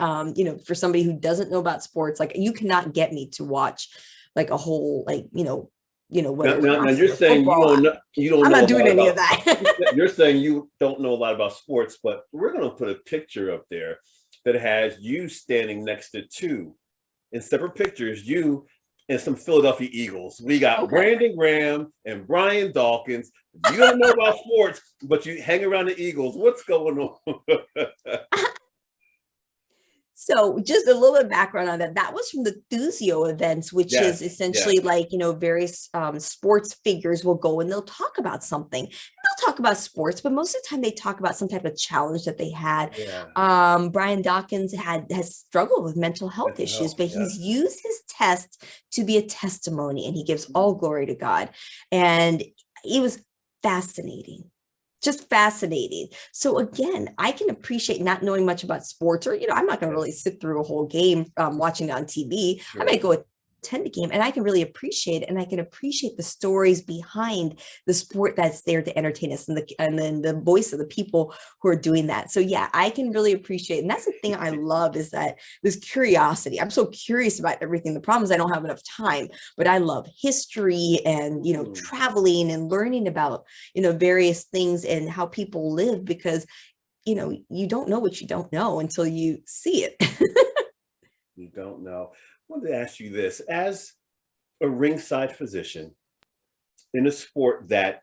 For somebody who doesn't know about sports, like you cannot get me to watch like a whole, now you're saying you don't I'm know not doing any of that. You're saying you don't know a lot about sports, but we're going to put a picture up there that has you standing next to two in separate pictures, you and some Philadelphia Eagles. We got Brandon Graham and Brian Dawkins. You don't know about sports, but you hang around the Eagles. What's going on? So just a little bit of background on that. That was from the Thusio events, which is essentially like, various sports figures will go and they'll talk about something. They'll talk about sports, but most of the time they talk about some type of challenge that they had. Yeah. Brian Dawkins has struggled with mental health issues, but he's used his test to be a testimony, and he gives all glory to God. And it was fascinating. Just fascinating. So again, I can appreciate not knowing much about sports, or, I'm not going to really sit through a whole game watching it on TV. Sure. I might go attend a game and I can really appreciate it. And I can appreciate the stories behind the sport that's there to entertain us and then the voice of the people who are doing that. So yeah, I can really appreciate, and that's the thing I love is that this curiosity. I'm so curious about everything. The problem is I don't have enough time, but I love history and, traveling and learning about, various things and how people live because, you don't know what you don't know until you see it. You don't know. I wanted to ask you this, as a ringside physician in a sport that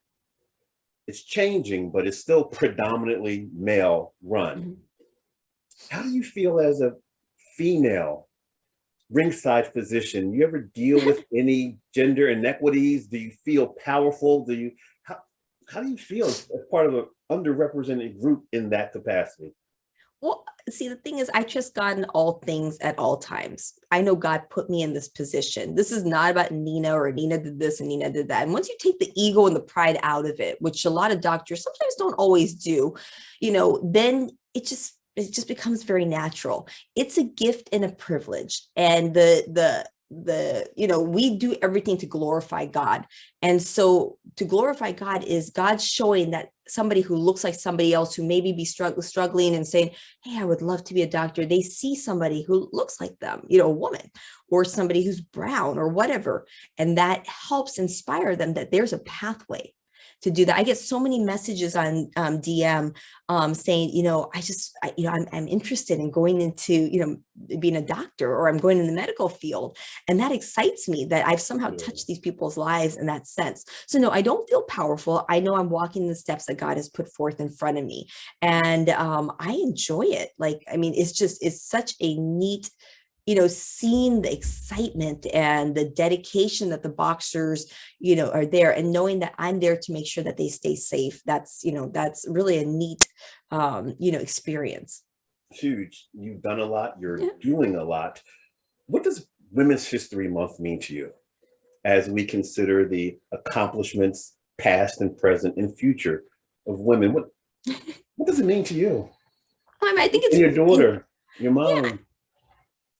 it's changing, but it's still predominantly male run. Mm-hmm. How do you feel as a female ringside physician? You ever deal with any gender inequities? Do you feel powerful? How do you feel as part of an underrepresented group in that capacity? Well, see, the thing is, I trust God in all things at all times. I know God put me in this position. This is not about Nina or Nina did this and Nina did that. And once you take the ego and the pride out of it, which a lot of doctors sometimes don't always do, then it just becomes very natural. It's a gift and a privilege. And we do everything to glorify God. And so to glorify God is God showing that somebody who looks like somebody else who maybe be struggling and saying, hey, I would love to be a doctor. They see somebody who looks like them, a woman or somebody who's brown or whatever. And that helps inspire them that there's a pathway to do that. I get so many messages on DM saying, I'm interested in going into, being a doctor, or I'm going in the medical field. And that excites me that I've somehow touched these people's lives in that sense. So no, I don't feel powerful. I know I'm walking the steps that God has put forth in front of me. And I enjoy it. It's such a neat, seeing the excitement and the dedication that the boxers, are there, and knowing that I'm there to make sure that they stay safe. That's really a neat, experience. Huge. You've done a lot. You're doing a lot. What does Women's History Month mean to you as we consider the accomplishments, past and present and future of women? What does it mean to you? I think it's and your daughter, your mom. Yeah.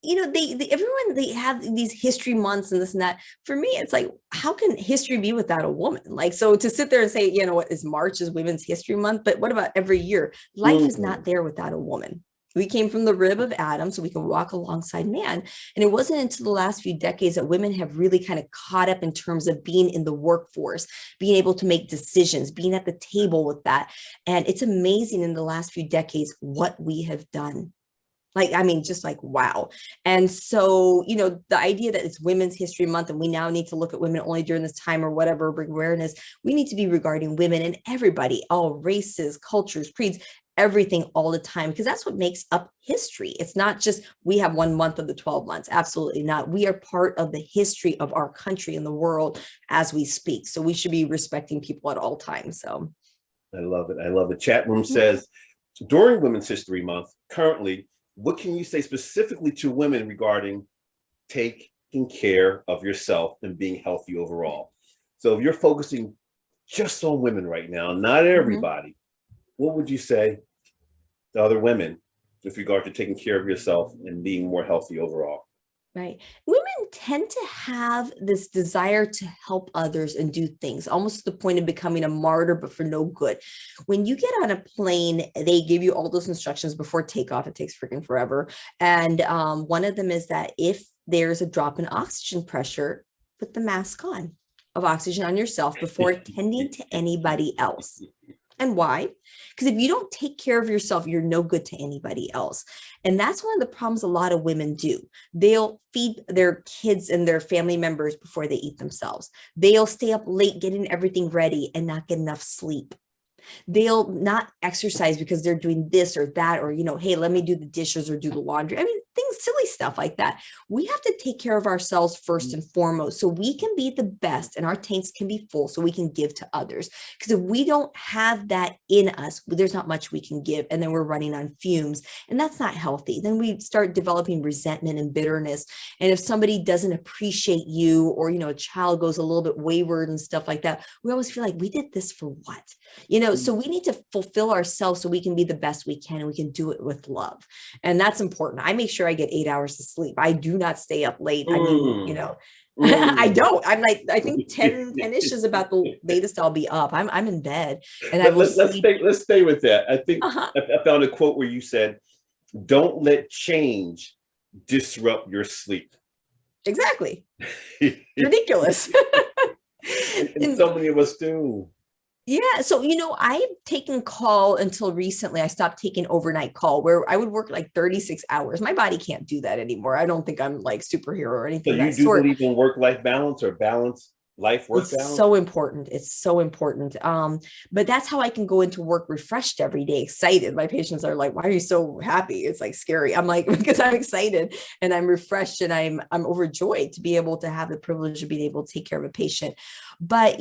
Everyone, they have these history months and this and that. For me, it's like, how can history be without a woman? So to sit there and say, what is March is Women's History Month, but what about every year? Life is not there without a woman. We came from the rib of Adam, so we can walk alongside man. And it wasn't until the last few decades that women have really kind of caught up in terms of being in the workforce, being able to make decisions, being at the table with that. And it's amazing in the last few decades what we have done. Wow. And so, the idea that it's Women's History Month and we now need to look at women only during this time or whatever, bring awareness, we need to be regarding women and everybody, all races, cultures, creeds, everything all the time, because that's what makes up history. It's not just we have 1 month of the 12 months. Absolutely not. We are part of the history of our country and the world as we speak. So we should be respecting people at all times. So I love it. I love it. Chat room says, during Women's History Month, currently, what can you say specifically to women regarding taking care of yourself and being healthy overall? So if you're focusing just on women right now, not everybody, what would you say to other women with regard to taking care of yourself and being more healthy overall? Right. Women tend to have this desire to help others and do things, almost to the point of becoming a martyr, but for no good. When you get on a plane, they give you all those instructions before takeoff. It takes freaking forever. And one of them is that if there's a drop in oxygen pressure, put the mask on of oxygen on yourself before attending to anybody else. And why? Because if you don't take care of yourself, you're no good to anybody else. And that's one of the problems a lot of women do. They'll feed their kids and their family members before they eat themselves. They'll stay up late getting everything ready and not get enough sleep. They'll not exercise because they're doing this or that, or, hey, let me do the dishes or do the laundry. Things, silly stuff like that. We have to take care of ourselves first and foremost, so we can be the best and our tanks can be full so we can give to others. Because if we don't have that in us, there's not much we can give. And then we're running on fumes, and that's not healthy. Then we start developing resentment and bitterness. And if somebody doesn't appreciate you, or, a child goes a little bit wayward and stuff like that, we always feel like we did this for what? so we need to fulfill ourselves so we can be the best we can, and we can do it with love. And that's important. I make sure I get 8 hours of sleep. I do not stay up late. I mean, I don't. I'm like, I think 10-ish is about the latest I'll be up. I'm in bed and I will sleep. Let's stay with that. I think Uh-huh. I found a quote where you said, "Don't let change disrupt your sleep." Exactly. Ridiculous. And so many of us do. Yeah. So, I've taken call until recently. I stopped taking overnight call where I would work like 36 hours. My body can't do that anymore. I don't think I'm like superhero or So anything of you that do sort. believe in work-life balance or balance life-work It's balance? so important. It's so important. But that's how I can go into work refreshed every day, excited. My patients are like, "Why are you so happy?" It's like scary. I'm like, because I'm excited and I'm refreshed and I'm overjoyed to be able to have the privilege of being able to take care of a patient. But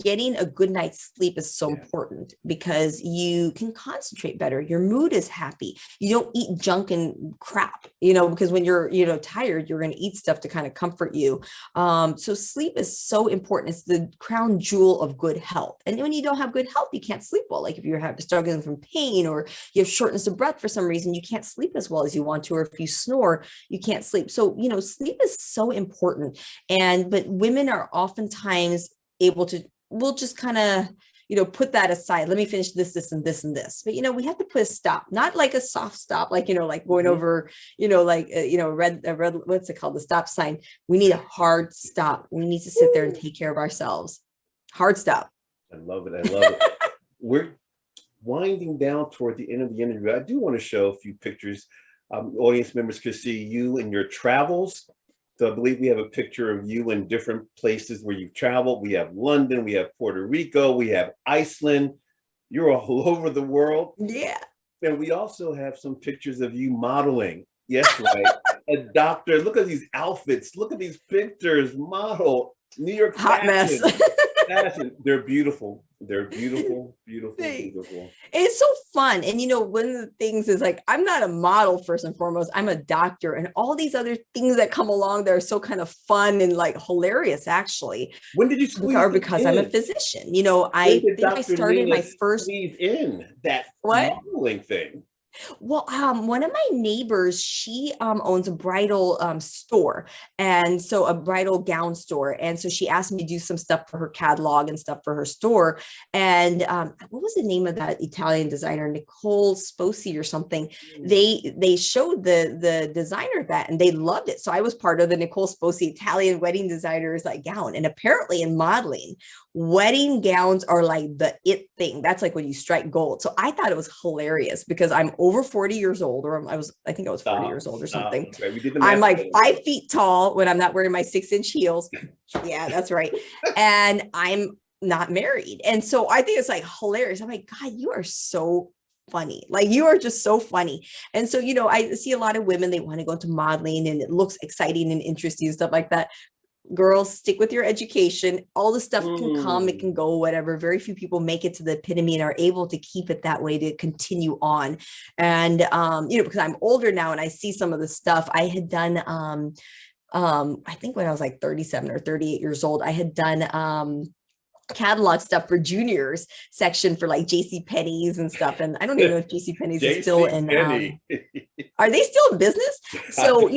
getting a good night's sleep is so important because you can concentrate better. Your mood is happy. You don't eat junk and crap, because when you're, tired, you're going to eat stuff to kind of comfort you. So sleep is so important. It's the crown jewel of good health. And when you don't have good health, you can't sleep well. Like if you're struggling from pain or you have shortness of breath for some reason, you can't sleep as well as you want to, or if you snore, you can't sleep. So, sleep is so important. But women are oftentimes able to, we'll just kind of, put that aside. Let me finish this and this and this. But, we have to put a stop, not like a soft stop, like, like going over, red, what's it called? The stop sign. We need a hard stop. We need to sit there and take care of ourselves. Hard stop. I love it. I love it. We're winding down toward the end of the interview. I do want to show a few pictures. Audience members could see you and your travels. So I believe we have a picture of you in different places where you've traveled. We have London, we have Puerto Rico, we have Iceland. You're all over the world. Yeah. And we also have some pictures of you modeling. Yes, right. A doctor. Look at these outfits. Look at these pictures. Model. New York hot fashion. mess. Fashion. They're beautiful. They're beautiful, beautiful, beautiful. It's so fun. And one of the things is like, I'm not a model first and foremost. I'm a doctor, and all these other things that come along that are so kind of fun and like hilarious, actually. When did you squeeze because I'm a physician. I think I started Nina my first squeeze in that what? modeling thing. Well, one of my neighbors, she owns a bridal store, and so a bridal gown store, and so she asked me to do some stuff for her catalog and stuff for her store. And what was the name of that Italian designer, Nicole Sposi or something? They showed the designer that, and they loved it. So I was part of the Nicole Sposi Italian wedding designers like gown, and apparently in modeling, wedding gowns are like the it thing. That's like when you strike gold. So I thought it was hilarious because I'm over 40 years old, or I think I was 40 years old or something. Okay, we did the I'm math. like 5 feet tall when I'm not wearing my 6-inch heels. Yeah, that's right. And I'm not married. And so I think it's like hilarious. I'm like, God, you are so funny. Like you are just so funny. And so, I see a lot of women, they want to go into modeling and it looks exciting and interesting and stuff like that. Girls, stick with your education. All the stuff can come, it can go, whatever. Very few people make it to the epitome and are able to keep it that way to continue on. And because I'm older now and I see some of the stuff I had done. I think when I was like 37 or 38 years old, I had done catalog stuff for juniors section for like JC Penney's and stuff. And I don't even know if JC Penney's is still in are they still in business? So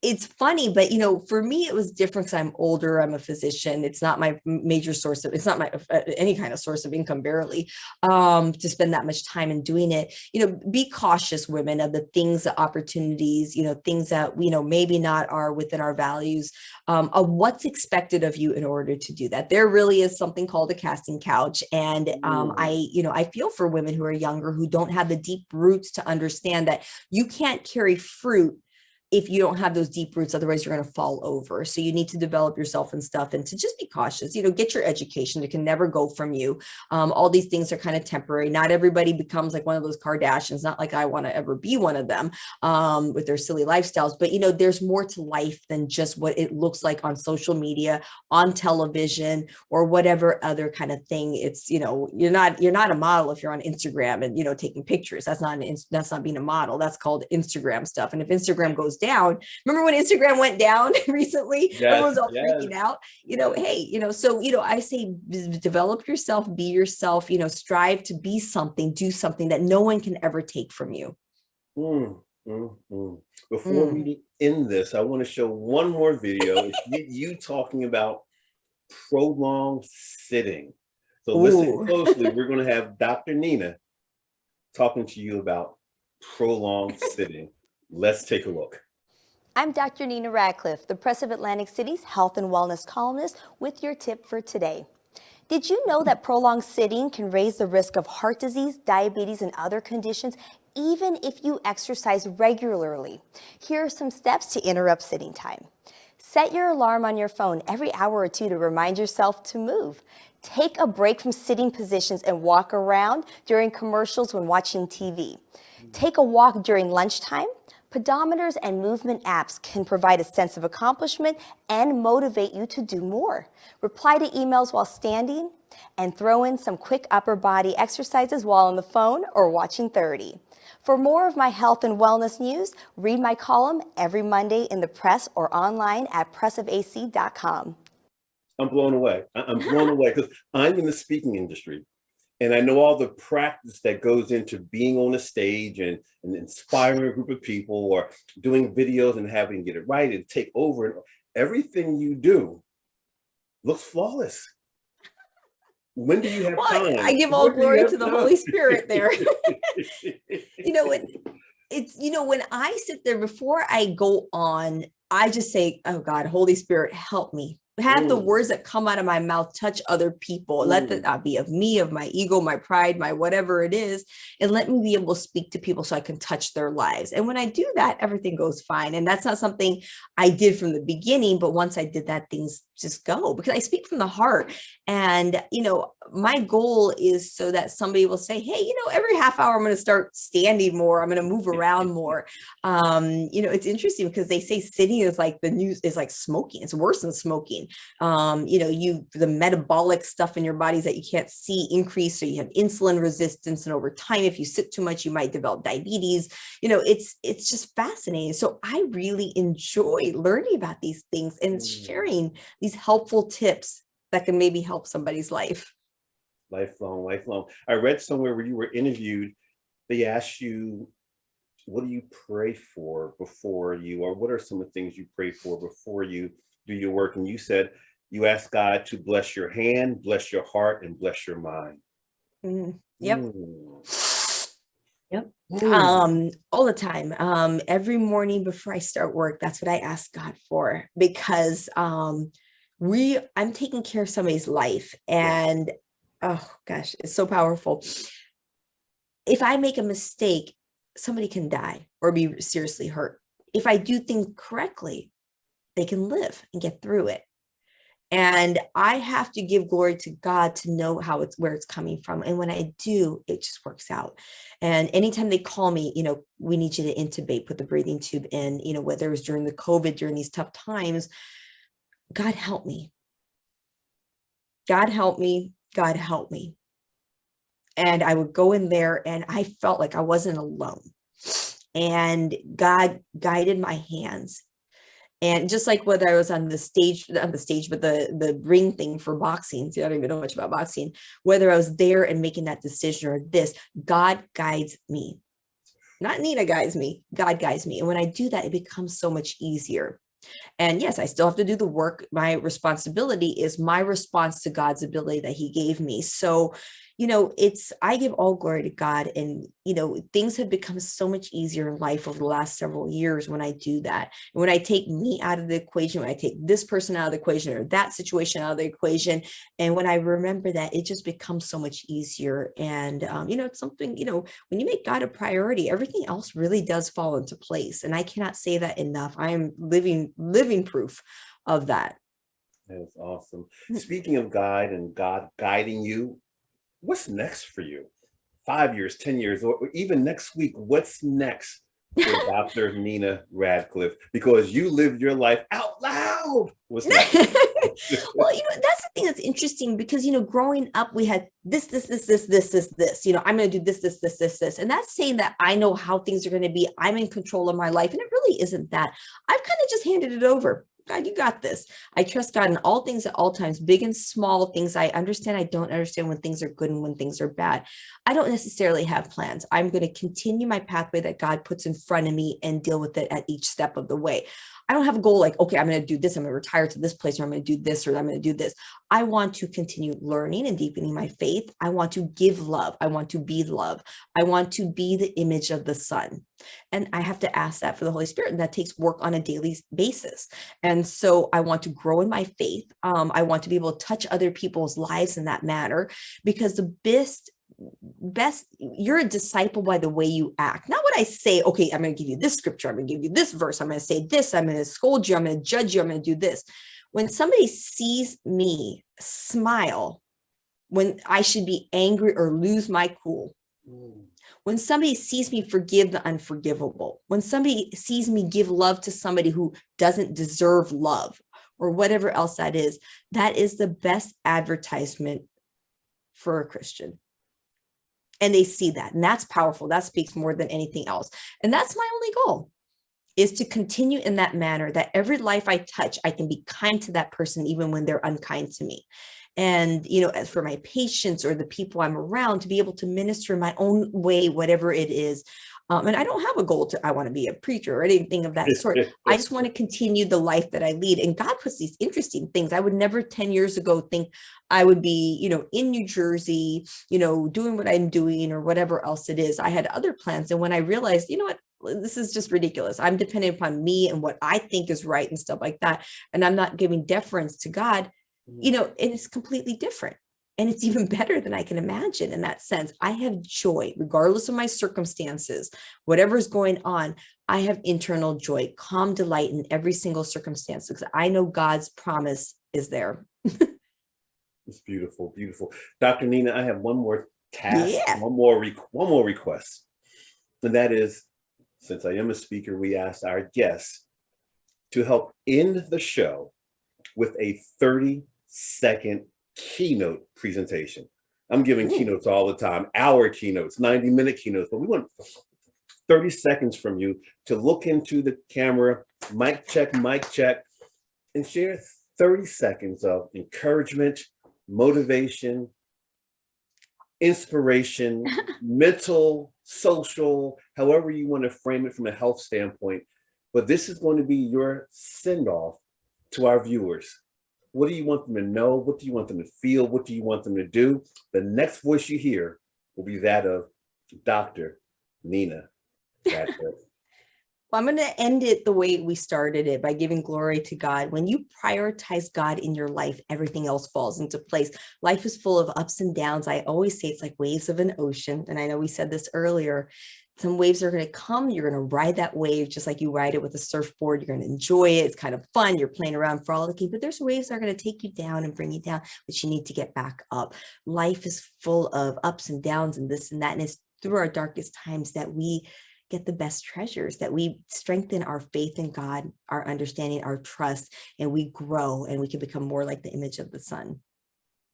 it's funny, but for me, it was different because I'm older. I'm a physician. It's not my major source of, it's not my any kind of source of income, barely, to spend that much time in doing it. Be cautious, women, of the things, the opportunities, things that, maybe not are within our values, of what's expected of you in order to do that. There really is something called a casting couch. And I feel for women who are younger, who don't have the deep roots to understand that you can't carry fruit if you don't have those deep roots. Otherwise you're going to fall over. So you need to develop yourself and stuff, and to just be cautious, get your education. It can never go from you. All these things are kind of temporary. Not everybody becomes like one of those Kardashians. Not like I want to ever be one of them, with their silly lifestyles, but there's more to life than just what it looks like on social media, on television, or whatever other kind of thing. It's, you're not a model if you're on Instagram and, taking pictures. That's not being a model. That's called Instagram stuff. And if Instagram goes down. Remember when Instagram went down recently? Yes, Everyone's all yes. freaking out. Hey, so I say develop yourself, be yourself, strive to be something, do something that no one can ever take from you. Before we end this, I want to show one more video. It's you talking about prolonged sitting. So listen closely. We're going to have Dr. Nina talking to you about prolonged sitting. Let's take a look. I'm Dr. Nina Radcliff, the Press of Atlantic City's health and wellness columnist, with your tip for today. Did you know that prolonged sitting can raise the risk of heart disease, diabetes, and other conditions, even if you exercise regularly? Here are some steps to interrupt sitting time. Set your alarm on your phone every hour or two to remind yourself to move. Take a break from sitting positions and walk around during commercials when watching TV. Take a walk during lunchtime. Pedometers and movement apps can provide a sense of accomplishment and motivate you to do more. Reply to emails while standing, and throw in some quick upper body exercises while on the phone or watching 30. For more of my health and wellness news, read my column every Monday in the Press or online at pressofac.com. I'm blown away. I'm blown away because I'm in the speaking industry. And I know all the practice that goes into being on a stage and inspiring a group of people, or doing videos and having to get it right and take over. And everything you do looks flawless. When do you have time? I give all glory to the Holy Spirit there. When I sit there before I go on, I just say, oh God, Holy Spirit, help me. Have the words that come out of my mouth touch other people. Let that not be of me, of my ego, my pride, my whatever it is, and let me be able to speak to people so I can touch their lives. And when I do that, everything goes fine. And that's not something I did from the beginning, but once I did that, things just go, because I speak from the heart. And my goal is so that somebody will say, hey, every half hour I'm going to start standing more. I'm going to move around more. It's interesting because they say sitting is like the news is like smoking. It's worse than smoking. The metabolic stuff in your bodies that you can't see increase. So you have insulin resistance. And over time, if you sit too much, you might develop diabetes. It's just fascinating. So I really enjoy learning about these things and sharing these helpful tips that can maybe help somebody's life. Lifelong. I read somewhere where you were interviewed, they asked you, what do you pray for before you, or what are some of the things you pray for before you do your work? And you said you ask God to bless your hand, bless your heart, and bless your mind. Yep. All the time. Every morning before I start work, that's what I ask God for, because I'm taking care of somebody's life, and oh gosh, it's so powerful. If I make a mistake, somebody can die or be seriously hurt. If I do things correctly, they can live and get through it. And I have to give glory to God to know where it's coming from. And when I do, it just works out. And anytime they call me, we need you to intubate, put the breathing tube in, whether it was during the COVID, during these tough times, God help me. God help me. God help me. And I would go in there and I felt like I wasn't alone. And God guided my hands. And just like whether I was on the stage, but the ring thing for boxing, see, I don't even know much about boxing, whether I was there and making that decision or this, God guides me. Not Nina guides me, God guides me. And when I do that, it becomes so much easier. And yes, I still have to do the work. My responsibility is my response to God's ability that he gave me. So, I give all glory to God, and, things have become so much easier in life over the last several years when I do that. And when I take me out of the equation, when I take this person out of the equation or that situation out of the equation, and when I remember that, it just becomes so much easier. And, it's something, when you make God a priority, everything else really does fall into place. And I cannot say that enough. I am living proof of that. That's awesome. Speaking of God and God guiding you, what's next for you? 5 years, 10 years, or even next week, what's next for Dr. Nina Radcliff? Because you lived your life out loud. What's next? Well, that's the thing that's interesting because, growing up, we had this, I'm going to do this. And that's saying that I know how things are going to be. I'm in control of my life. And it really isn't that. I've kind of just handed it over. God, you got this. I trust God in all things at all times, big and small things. I understand. I don't understand when things are good and when things are bad. I don't necessarily have plans. I'm going to continue my pathway that God puts in front of me and deal with it at each step of the way. I don't have a goal like, okay, I'm going to do this. I'm going to retire to this place, or I'm going to do this, or I'm going to do this. I want to continue learning and deepening my faith. I want to give love. I want to be love. I want to be the image of the Son. And I have to ask that for the Holy Spirit. And that takes work on a daily basis. And so I want to grow in my faith. I want to be able to touch other people's lives in that manner, because the best you're a disciple by the way you act, not what I say. Okay, I'm going to give you this scripture, I'm going to give you this verse, I'm going to say this, I'm going to scold you, I'm going to judge you, I'm going to do this. When somebody sees me smile when I should be angry or lose my cool, when somebody sees me forgive the unforgivable, when somebody sees me give love to somebody who doesn't deserve love, or whatever else that is the best advertisement for a Christian. And they see that, and that's powerful. That speaks more than anything else. And that's my only goal, is to continue in that manner, that every life I touch, I can be kind to that person, even when they're unkind to me. And, as for my patients or the people I'm around, to be able to minister in my own way, whatever it is. And I don't have a goal I want to be a preacher or anything of that sort. I just want to continue the life that I lead. And God puts these interesting things. I would never 10 years ago think I would be, in New Jersey, doing what I'm doing or whatever else it is. I had other plans. And when I realized, this is just ridiculous. I'm dependent upon me and what I think is right and stuff like that. And I'm not giving deference to God, it is completely different. And it's even better than I can imagine in that sense. I have joy, regardless of my circumstances, whatever's going on. I have internal joy, calm delight in every single circumstance, because I know God's promise is there. It's beautiful, beautiful. Dr. Nina, I have one more task, Yeah. one more request. And that is, since I am a speaker, we asked our guests to help end the show with a 30-second keynote presentation. I'm giving keynotes all the time, hour keynotes, 90-minute keynotes, but we want 30 seconds from you to look into the camera, mic check, and share 30 seconds of encouragement, motivation, inspiration, mental, social, however you want to frame it from a health standpoint. But this is going to be your send-off to our viewers. What do you want them to know? What do you want them to feel? What do you want them to do? The next voice you hear will be that of Dr. Nina Radcliff. Well, I'm going to end it the way we started it, by giving glory to God. When you prioritize God in your life, everything else falls into place. Life is full of ups and downs. I always say it's like waves of an ocean. And I know we said this earlier. Some waves are going to come. You're going to ride that wave just like you ride it with a surfboard. You're going to enjoy it. It's kind of fun. You're playing around, frolicking, but there's waves that are going to take you down and bring you down, but you need to get back up. Life is full of ups and downs and this and that. And it's through our darkest times that we get the best treasures, that we strengthen our faith in God, our understanding, our trust, and we grow and we can become more like the image of the Son.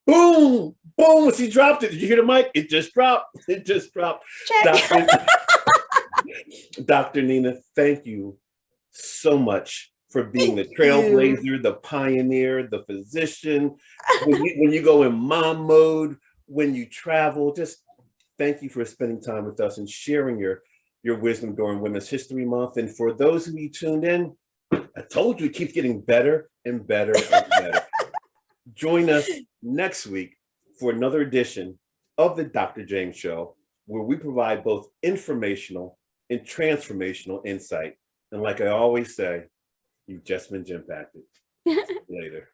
Boom, boom, she dropped it. Did you hear the mic? It just dropped. Check. Dr. Nina, thank you so much for being the trailblazer, the pioneer, the physician. When you go in mom mode, when you travel, just thank you for spending time with us and sharing your wisdom during Women's History Month. And for those who tuned in, I told you it keeps getting better and better and better. Join us next week for another edition of the Dr. James Show, where we provide both informational and transformational insight. And like I always say, you've just been impacted. Later.